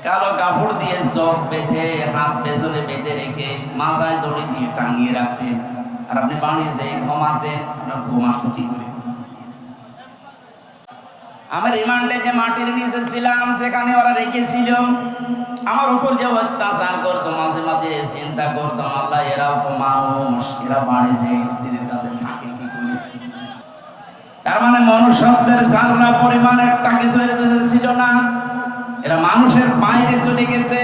কালো কাপড় দিয়ে চোখ বেঁধে হাত পেছনে বেঁধে রেখে মাথায় দড়ি দিয়ে টাঙিয়ে রাখতেন। আর আপনি বাড়িয়ে যে ঘুমাতেন, আপনার ঘুম আসতো কি করে? আমি রিমান্ডে যে মাটির নিচে ছিলাম সেখানে ওরা রেখেছিল, আমার উপর যে অত্যাচার করতো, মাঝে মাঝে চিন্তা করতাম, আল্লাহ এরাও তো মানুষ, এরা বাড়ি যে স্ত্রীর কাছে থাকে কি করে? তার মানে মনুষ্যত্বের জানলা পরিমাণ একটা কিছু ছিল না, এরা মানুষের বাইরে চলে গেছে।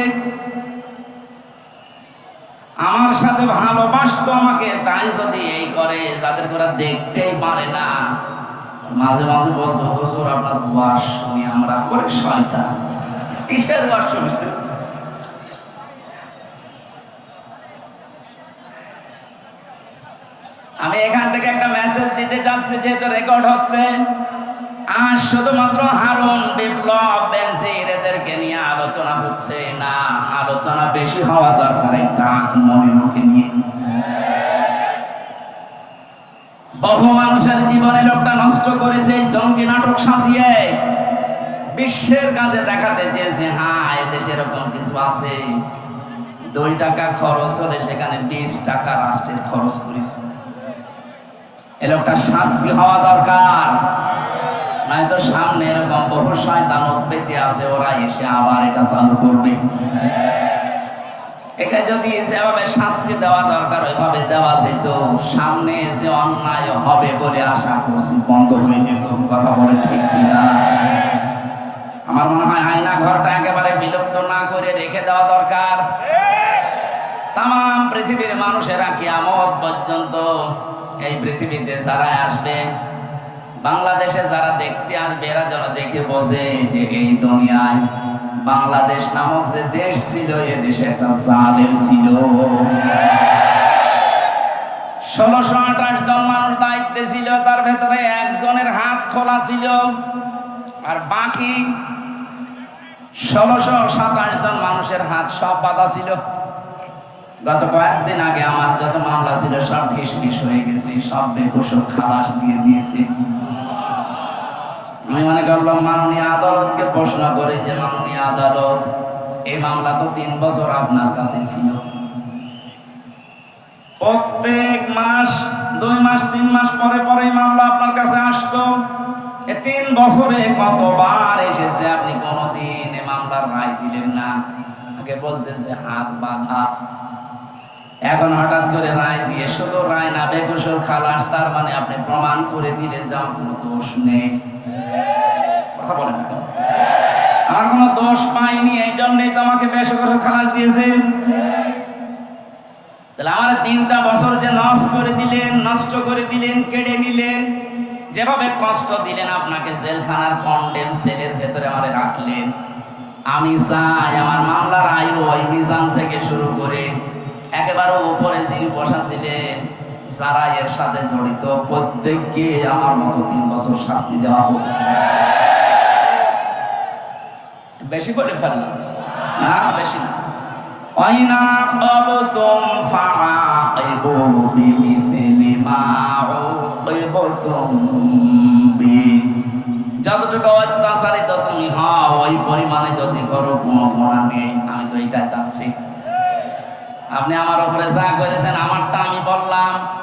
আমার সাথে ভালোবাসতো আমাকে, তাই যদি এই করে যাদের ওরা দেখতেই পারে না। মাঝে মাঝে বলতো, হুজুর আপনার ওয়াজ শুনি আমরা, ওরে শয়তান, কিসের ওয়াজ শুনতে? আমি এখান থেকে একটা মেসেজ দিতে যাচ্ছি, যেহেতু রেকর্ড হচ্ছে। আর শুধুমাত্র হারুন, বিপ্লব, বেনজির এদেরকে নিয়ে আলোচনা হচ্ছে না, আলোচনা বেশি হওয়া দরকার একটা মমিনুকে নিয়ে। বহু মানুষের জীবনে লোকটা নষ্ট করেছে জঙ্গি নাটক সাজিয়ে, বিশ্বের কাছে দেখাতে চেয়েছে হ্যাঁ এদেশে এরকম কিছু আছে। 2 টাকা খরচ হলে সেখানে 20 টাকা রাষ্ট্রের খরচ করেছে। এ লোকটা শাস্তি হওয়া দরকার, নয়তো সামনে এরকম বহু শয়তান পেতে আছে, ওরা এসে আবার এটা চালু করবে। এটা যদি যেভাবে শাস্তি দেওয়া দরকার ওইভাবে দেওয়া যেত, সামনে এসে অন্যায় হবে বলে আশা করছি বন্ধ হয়ে যেত। কথা বলে ঠিক কিনা? আমার মনে হয় আয়না ঘরটা একেবারে বিলুপ্ত না করে রেখে দেওয়া দরকার। তাম পৃথিবীর মানুষেরা কিয়ামত পর্যন্ত এই পৃথিবীতে যারা আসবে, বাংলাদেশে যারা দেখতে আসবে, এরা যেন দেখে বোঝে যে এই দুনিয়ায় বাংলাদেশ নামক যে দেশ ছিল, এ দেশে একটা জালেম ছিল। 1628 জন মানুষ দায়িত্বে ছিল, তার ভেতরে একজনের হাত খোলা ছিল, আর বাকি 1627 জন মানুষের হাত সব বাঁধা ছিল। গত কয়েকদিন আগে আমার যত মামলা ছিল সব ঢিসমিস হয়ে গেছে, সব বেকসুর খালাস দিয়ে দিয়েছে। আমি মনে করলাম মাননীয় আদালতকে প্রশ্ন করে যে মাননীয় আদালত, এই মামলা তো 3 বছর আপনার কাছে ছিল, প্রত্যেক মাস 2 মাস 3 মাস পরে পরে মামলা আপনার কাছে আসতো, 3 বছরে কতবার এসেছে, আপনি কোনোদিন এই মামলার রায় দিলেন না। আগে বলতেন যে হাত বাঁধা, এখন হঠাৎ করে রায় দিয়ে শুধু রায় না বেকসুর খালাস, তার মানে আপনি প্রমাণ করে দিলেন যে আমার কোনো দোষ নেই। কথা বলেন না, আমার কোনো দোষ পাইনি, এই জন্যই তো আমাকে বেকসুর খালাস দিয়েছেন। তাহলে আমার 3টা বছর যে নষ্ট করে দিলেন, কেড়ে নিলেন, যেভাবে কষ্ট দিলেন, আপনাকে জেলখানার কন্ডেম সেলের ভেতরে আমারে রাখলেন। আমি চাই আমার মামলার আয়ু ওই মিজান থেকে শুরু করে একেবারে উপরে যিনি বসা ছিলেন, যারা এর সাথে জড়িত, প্রত্যেককে আমার মতো 3 বছর শাস্তি দেওয়া হোক। বেশি করে ফেললাম না? বেশি না। ওয়াইনা ক্বাবতুম ফাআকিবু বিমিসলি মা উকিবতুম বি, যতটুকু অত্যাচারিত তুমি হও ওই পরিমাণে যদি করো, কোনো গুনাহ নেই। আমি তো এটাই চাচ্ছি। আপনি আমার উপরে যা করেছেন, আমারটা আমি বললাম।